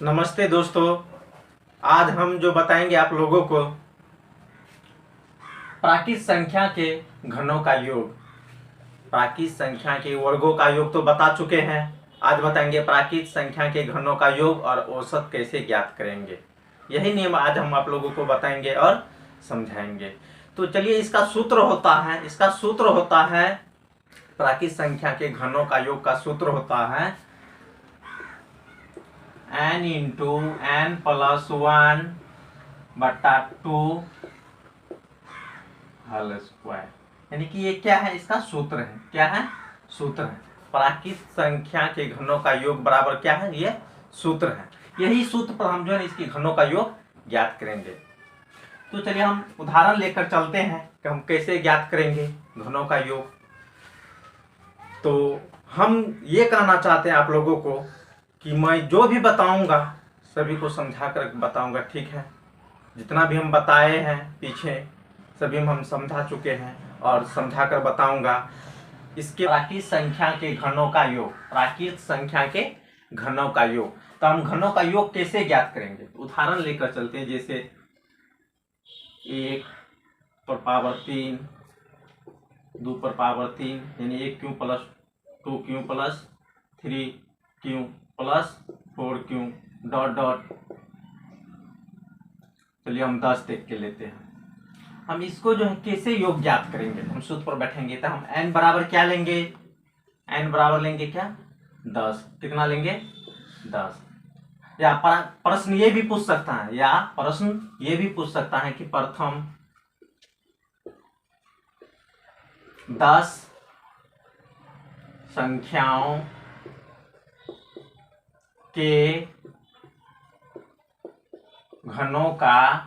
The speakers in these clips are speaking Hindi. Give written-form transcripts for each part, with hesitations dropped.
नमस्ते दोस्तों। आज हम जो बताएंगे आप लोगों को प्राकृत संख्या के घनों का योग। प्राकृत संख्या के वर्गों का योग तो बता चुके हैं। आज बताएंगे प्राकृत संख्या के घनों का योग और औसत कैसे ज्ञात करेंगे। यही नियम आज हम आप लोगों को बताएंगे और समझाएंगे। तो चलिए, इसका सूत्र होता है प्राकृत संख्या के घनों का योग का सूत्र होता है n इंटू n प्लस 1 बटा 2 होल स्क्वायर। यानी कि ये क्या है, इसका सूत्र है। क्या है? सूत्र है। प्राकृत संख्या के घनों का योग बराबर क्या है? ये सूत्र है। यही सूत्र पर हम जो है इसके घनों का योग ज्ञात करेंगे। तो चलिए हम उदाहरण लेकर चलते हैं कि हम कैसे ज्ञात करेंगे घनों का योग। तो हम ये कहना चाहते हैं आप लोगों को कि मैं जो भी बताऊंगा सभी को समझा कर बताऊंगा, ठीक है? जितना भी हम बताए हैं पीछे सभी हम समझा चुके हैं और समझा कर बताऊंगा। इसके प्राकृत संख्या के घनों का योग, प्राकृत संख्या के घनों का योग। तो हम घनों का योग कैसे ज्ञात करेंगे? उदाहरण लेकर चलते हैं। जैसे 1 पर पावर 3, 2 पर पावर 3 यानी 1 Q plus 2 Q plus 3 Q plus 4 Q dot dot. चलिए हम 10 देख के लेते हैं। हम इसको जो है कैसे योग ज्ञात करेंगे? हम सूत्र पर बैठेंगे तो हम n बराबर क्या लेंगे? n बराबर लेंगे क्या? 10। कितना लेंगे? 10। या प्रश्न ये भी पूछ सकता है, कि प्रथम 10 संख्याओं के घनों का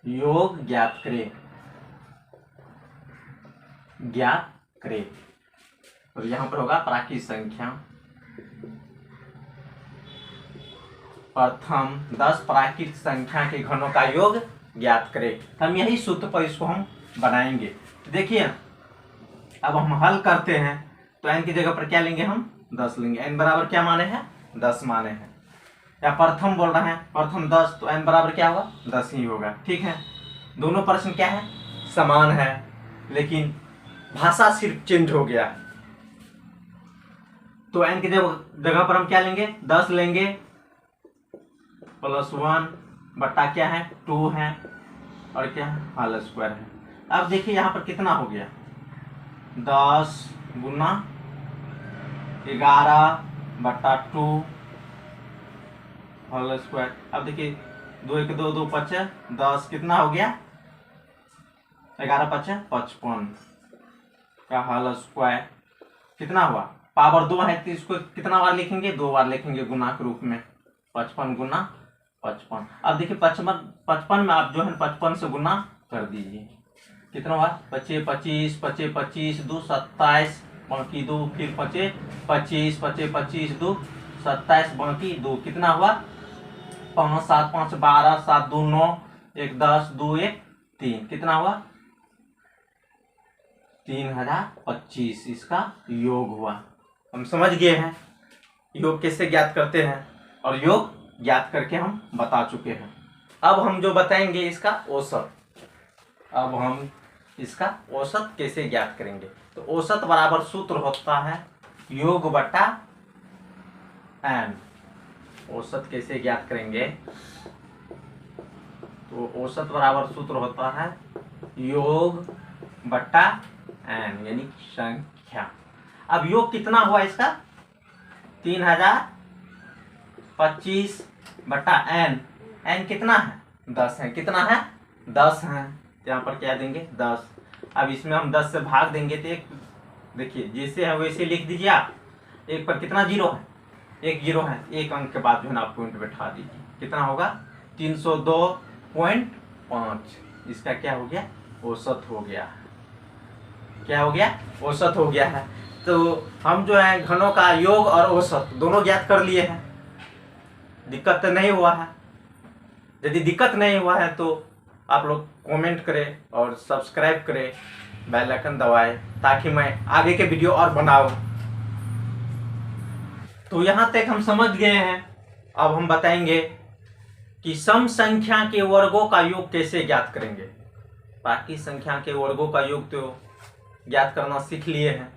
योग ज्ञात करें। और यहां पर होगा प्राकृत संख्या। प्रथम 10 प्राकृत संख्या के घनों का योग ज्ञात करें। हम यही सूत्र पर इसको हम बनाएंगे। देखिए, अब हम हल करते हैं तो n की जगह पर क्या लेंगे? हम 10 लेंगे। n बराबर क्या माने हैं? 10 माने हैं। या प्रथम बोल रहे हैं, प्रथम 10 तो n बराबर क्या होगा? 10 ही होगा, ठीक है? दोनों प्रश्न क्या है? समान है, लेकिन भाषा सिर्फ चेंज हो गया है। तो n की जगह पर हम क्या लेंगे? 10 लेंगे प्लस 1 बटा क्या है? 2 है और क्या है? होल स्क्वायर है। अब देखिए यहाँ पर कितना हो गया? 10 गुना 11 बटा 2 होल स्क्वायर। अब देखिए 2 1 2 2 5 10 कितना हो गया? 11 5 55 का होल स्क्वायर। कितना हुआ? पावर 2 है तो इसको कितना बार लिखेंगे? 2 बार लिखेंगे गुना के रूप में। 55 गुना 55। अब देखिए 55 में आप जो है 55 से गुना कर दीजिए। कितना हुआ? 25 25 25 25 2 27 बाकी 2 फिर 25 25 25 25 2 27 बाकी 2 कितना हुआ? 5 7 5 12 7 2 9 1 10 2 1 3 कितना हुआ? 3025 इसका योग हुआ। हम समझ गए हैं योग कैसे ज्ञात करते हैं और योग ज्ञात करके हम बता चुके हैं। अब हम जो बताएंगे इसका औसत। अब हम इसका औसत कैसे ज्ञात करेंगे? तो औसत बराबर सूत्र होता है योग बटा n। औसत कैसे ज्ञात करेंगे? तो औसत बराबर सूत्र होता है योग बटा n यानी संख्या। अब योग कितना हुआ इसका? 3025 बटा n। n कितना है? 10 है। कितना है? 10 है। यहाँ पर क्या देंगे? 10। अब इसमें हम 10 से भाग देंगे तो एक, देखिए जैसे है वैसे लिख दीजिए आप। एक पर कितना जीरो है? एक जीरो है। एक अंक के बाद जो है ना आप पॉइंट बैठा दीजिए। कितना होगा? 302.5। इसका क्या हो गया? औसत हो गया। क्या हो गया? औसत हो गया है। तो हम जो है घनों का योग और औसत दोनों ज्ञात कर लिए हैं। दिक्कत नहीं हुआ है। यदि दिक्कत नहीं हुआ है तो आप लोग कमेंट करें और सब्सक्राइब करें, बेल आइकन दबाएं ताकि मैं आगे के वीडियो और बनाऊं। तो यहां तक हम समझ गए हैं। अब हम बताएंगे कि सम संख्या के वर्गों का योग कैसे ज्ञात करेंगे। बाकी संख्या के वर्गों का योग तो ज्ञात करना सीख लिए हैं,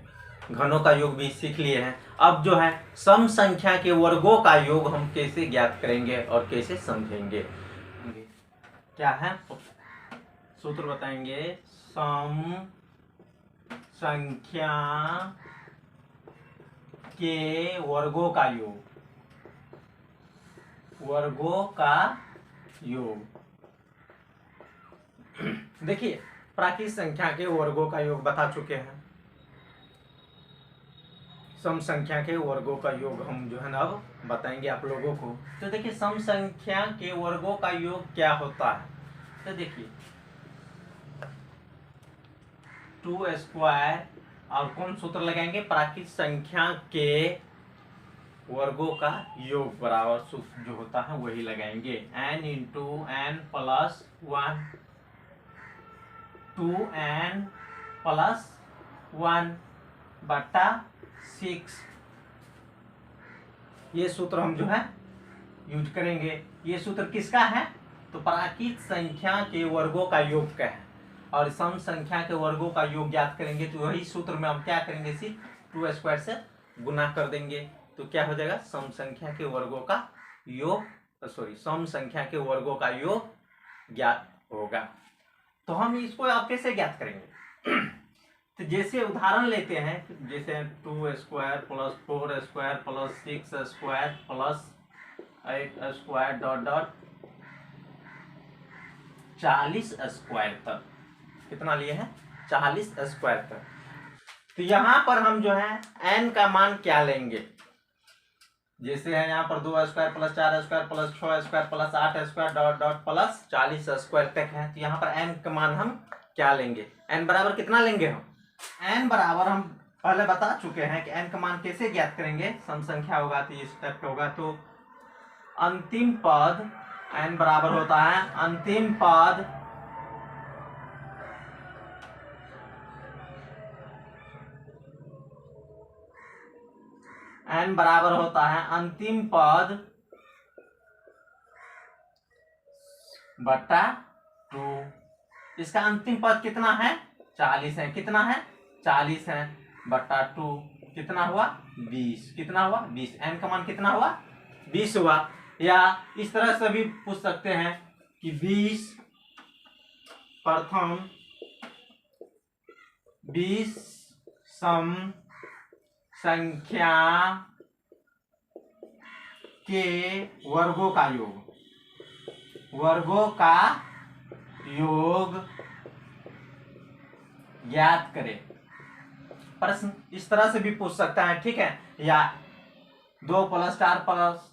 घनों का योग भी सीख लिए हैं। अब जो है सम संख्या के वर्गों का योग हम कैसे ज्ञात करेंगे और कैसे समझेंगे, क्या है सूत्र बताएंगे। सम संख्या के वर्गों का योग, वर्गों का योग। देखिए प्राकृत संख्या के वर्गों का योग बता चुके हैं, सम संख्या के वर्गों का योग हम जो है ना अब बताएंगे आप लोगों को। तो देखिए सम संख्या के वर्गों का योग क्या होता है। तो देखिए 2 स्क्वायर और कौन सूत्र लगाएंगे, प्राकृत संख्या के वर्गों का योग बराबर सूत्र जो होता है वही लगाएंगे। n into n plus 1 2n प्लस 1 बटा 6, ये सूत्र हम जो है यूज करेंगे। ये सूत्र किसका है, तो प्राकृत संख्या के वर्गों का योग का है। और सम संख्या के वर्गों का योग ज्ञात करेंगे तो वही सूत्र में हम क्या करेंगे, सिर्फ 2 स्क्वायर से गुना कर देंगे। तो क्या हो जाएगा, सम संख्या के वर्गों का योग, सम संख्या के वर्गों का योग ज्ञात होगा। तो हम इसको आप कैसे ज्ञात करेंगे। तो जैसे उदाहरण लेते हैं, जैसे 2 square plus 4 square plus 6 square plus 8 square dot dot 40 square तक, कितना लिए हैं 40 स्क्वायर तक। तो यहां पर हम जो है n का मान क्या लेंगे, जैसे है यहाँ पर 2 square plus 4 square plus 6 square plus 8 square dot dot plus 40 square तक है। तो यहाँ पर n का मान हम क्या लेंगे, n बराबर कितना लेंगे हम, n बराबर हम पहले बता चुके हैं कि n का मान कैसे ज्ञात करेंगे। सम संख्या होगा तो इस टाइप का होगा, तो अंतिम पद n बराबर होता है, अंतिम पद n बराबर होता है अंतिम पद बटा 2। इसका अंतिम पद कितना है 40 है, कितना है 40 है बटा 2, कितना हुआ 20, कितना हुआ 20, n का मान कितना हुआ 20 हुआ। या इस तरह से भी पूछ सकते हैं कि 20 प्रथम 20 सम संख्या के वर्गों का योग, वर्गों का योग ज्ञात करें। प्रश्न इस तरह से भी पूछ सकता है, ठीक है। या 2 plus 4 plus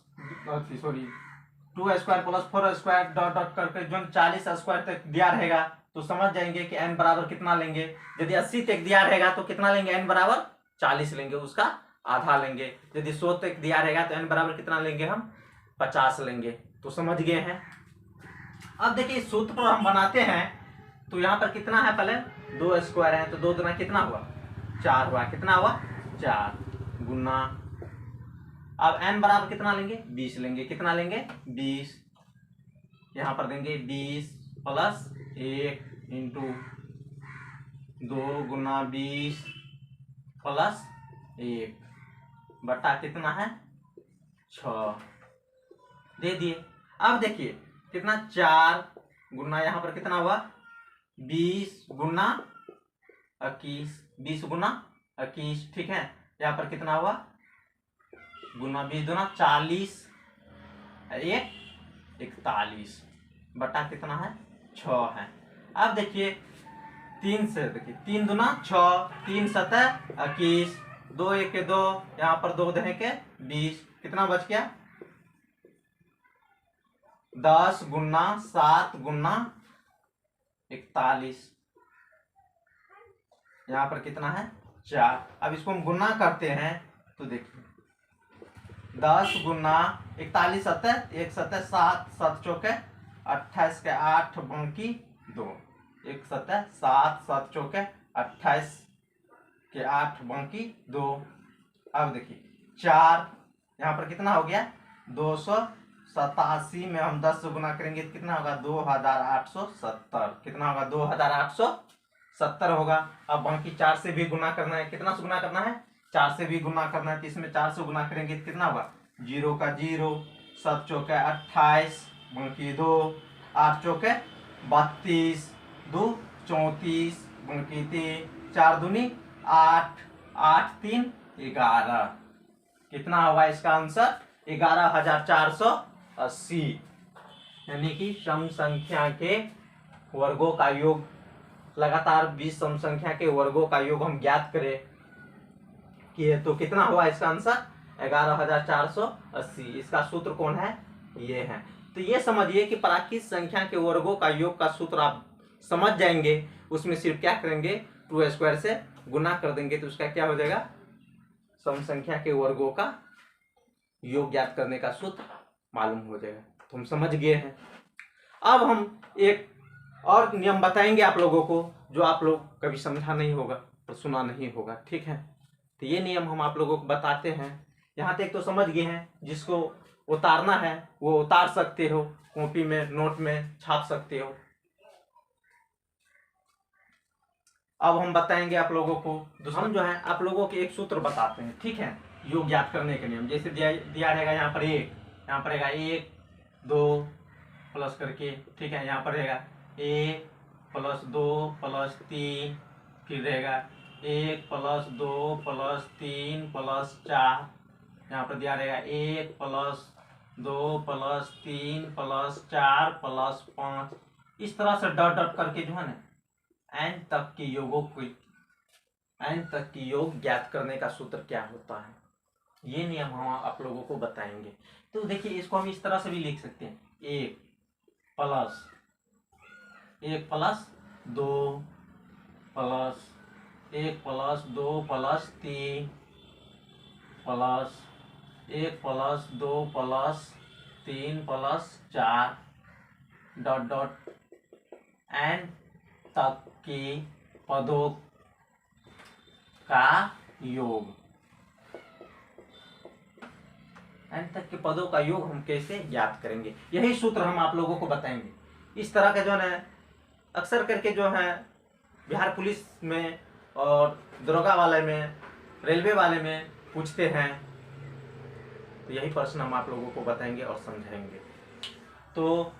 2 square plus 4 square dot dot करके जो 40 स्क्वायर तक दिया रहेगा तो समझ जाएंगे कि n बराबर कितना लेंगे। यदि 80 तक दिया रहेगा तो कितना लेंगे, n बराबर 40 लेंगे, उसका आधा लेंगे। यदि 100 तक दिया रहेगा तो n बराबर कितना लेंगे, हम 50 लेंगे। तो समझ गए हैं। अब देखिए सूत्र पर हम बनाते हैं, तो यहाँ पर कितना है, पहले 2 स्क्वायर है तो 2 गुना कितना हुआ 4 हुआ, कितना हुआ 4 गुना, अब n बराबर कितना लेंगे 20 लेंगे, कितना लेंगे 20, यहाँ पर देंगे 20 प्लस 1 इंटू 2 गुना 20 प्लस 1 बटा कितना है 6 दे दिए। अब देखिए कितना 4 गुना यहाँ पर कितना हुआ 20 गुना 21, 20 गुना 21, ठीक है। यहाँ पर कितना हुआ गुना 20 गुना 40 1 41 बटा कितना है 6 है। अब देखिए 3 से, देखिए 3 दुना 6, 3 सतह 21, 2 1 के 2, यहाँ पर 2 दहे के 20, कितना बच गया 10 गुना 7 गुना 41, यहाँ पर कितना है 4। अब इसको हम गुना करते हैं तो देखिए 10 गुना 41 सतह 1 सतह 7 7 चौके 28 के 8 बाकी 2, 1 सतह 7 7 चौके 28 के 8 बाकी 2। अब देखिए 4 यहाँ पर कितना हो गया 287 में हम 10 से गुना करेंगे तो कितना होगा 2870। कितना होगा 2870 होगा। अब बाकी 4 से भी गुना करना है। कितना से गुना करना है 4 से भी गुना करना है। तो इसमें 4 से गुना करेंगे तो कितना होगा 0 का 0, 7 चौके 28, बाकी 2, 8 चौके 32, 2 34, बाकी 3, 4 दूनी 8, 8 3 11। कितना होगा इसका आंसर 11,480। यानी कि सम संख्या के वर्गों का योग, लगातार 20 सम संख्या के वर्गों का योग हम ज्ञात करें कि तो कितना हुआ इसका आंसर 11,480। इसका सूत्र कौन है ये है। तो ये समझिए कि प्राकृत संख्या के वर्गों का योग का सूत्र आप समझ जाएंगे। उसमें सिर्फ क्या करेंगे 2 स्क्वायर से गुना कर देंगे तो उसका क्या हो जाएगा सम संख्या के वर्गों का योग ज्ञात करने का सूत्र मालूम हो जाएगा। तो हम समझ गए हैं। अब हम एक और नियम बताएंगे आप लोगों को जो आप लोग कभी समझा नहीं होगा और सुना नहीं होगा, ठीक है। तो ये नियम हम आप लोगों को बताते हैं। यहाँ तक तो समझ गए हैं। जिसको उतारना है वो उतार सकते हो, कॉपी में नोट में छाप सकते हो। अब हम बताएंगे आप लोगों को हम जो है आप लोगों के एक सूत्र बताते हैं, ठीक है, योग ज्ञात करने के नियम। जैसे दिया रहेगा यहाँ पर एक, यहाँ पर रहेगा 1 2 प्लस करके, ठीक है। यहाँ पर रहेगा 1 प्लस 2 प्लस 3, फिर रहेगा 1 प्लस 2 प्लस 3 प्लस 4। यहाँ पर दिया रहेगा 1 प्लस 2 प्लस 3 प्लस 4 प्लस 5। इस तरह से डॉट डॉट करके जो है ना n तक के योगों को, n तक की योग ज्ञात करने का सूत्र क्या होता है, ये नियम हम आप लोगों को बताएंगे। तो देखिए इसको हम इस तरह से भी लिख सकते हैं 1 plus 2 plus 1 plus 2 plus 3 plus 1 plus 2 plus 3 plus 4 dot dot n तक के पदों का योग। n तक के पदों का योग हम कैसे ज्ञात करेंगे, यही सूत्र हम आप लोगों को बताएंगे। इस तरह का जो है अक्सर करके जो है बिहार पुलिस में और दरोगा वाले में, रेलवे वाले में पूछते हैं। तो यही प्रश्न हम आप लोगों को बताएंगे और समझाएंगे। तो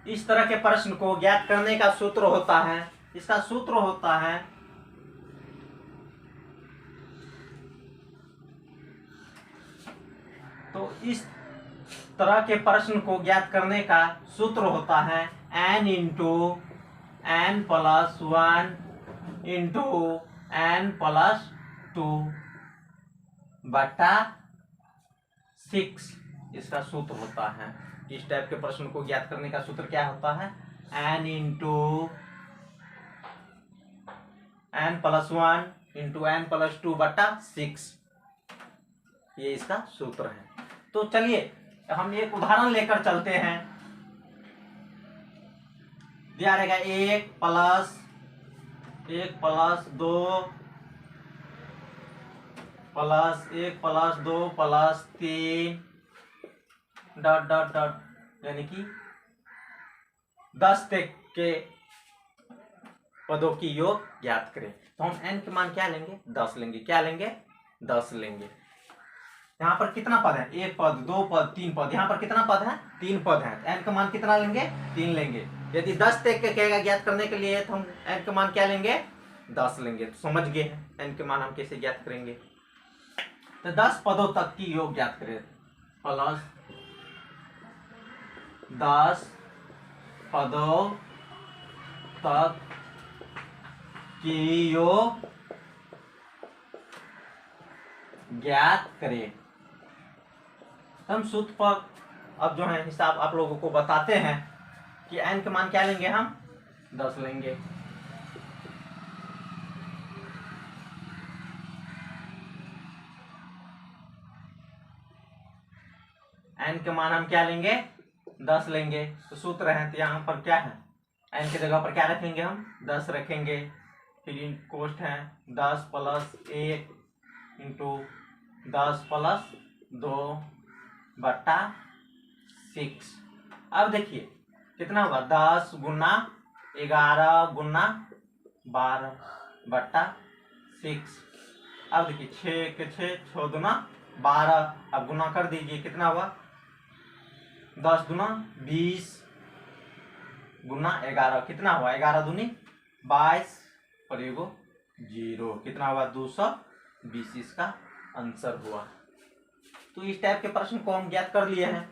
इस तरह के प्रश्न को ज्ञात करने का सूत्र होता है, इसका सूत्र होता है तो इस तरह के प्रश्न को ज्ञात करने का सूत्र होता है n into n plus 1 into n plus 2 बटा 6। इसका सूत्र होता है। इस टाइप के प्रश्न को ज्ञात करने का सूत्र क्या होता है n into n plus 1 into n plus 2 बटा 6। ये इसका सूत्र है। तो चलिए हम एक उदाहरण लेकर चलते हैं। दिया रहेगा 1 plus 2 plus 1 plus 2 plus 3 dot dot dot, यानी कि 10 तक के पदों की योग ज्ञात करें। तो हम n के मान क्या लेंगे 10 लेंगे। क्या लेंगे 10 लेंगे। यहाँ पर कितना पद है 1 पद 2 पद 3 पद। यहाँ पर कितना पद है 3 पद है। n का मान कितना लेंगे 3 लेंगे। यदि 10 तक के कहेगा ज्ञात करने के लिए तो हम n का मान क्या लेंगे 10 लेंगे। तो समझ गए हैं n के मान हम कैसे ज्ञात करेंगे। तो 10 पदों तक की योग ज्ञात करें। प्लस 10 पदों तक की योग ज्ञात करें। हम सूत्र पर अब जो है हिसाब आप लोगों को बताते हैं कि n का मान क्या लेंगे हम 10 लेंगे। n का मान हम क्या लेंगे 10 लेंगे। तो सूत्र है तो यहाँ पर क्या है n की जगह पर क्या रखेंगे हम 10 रखेंगे। फिर कोष्ठ है 10 प्लस 1 इंटू 10 प्लस 2 बटा 6। अब देखिए कितना होगा, 10 गुना 11 गुना 12 बटा 6। अब देखिए 6 के 6 दूना 12। अब गुना कर दीजिए, कितना हुआ, 10 दूना 20 गुना 11 कितना हुआ, 11 दूनी 22 और एगो 0 कितना हुआ, 220 इसका आंसर हुआ। तो इस टाइप के प्रश्न को हम ज्ञात कर लिए हैं,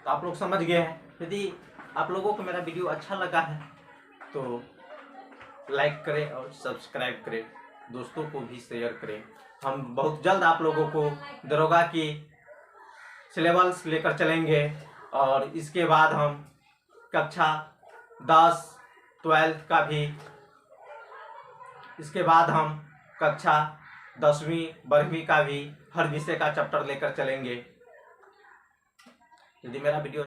तो आप लोग समझ गए हैं। यदि आप लोगों को मेरा वीडियो अच्छा लगा है तो लाइक करें और सब्सक्राइब करें, दोस्तों को भी शेयर करें। हम बहुत जल्द आप लोगों को दरोगा की सिलेबस लेकर चलेंगे और इसके बाद हम कक्षा 10 12 का भी, इसके बाद हम कक्षा 10वीं 12वीं का भी हर विषय का चैप्टर लेकर चलेंगे। यदि मेरा वीडियो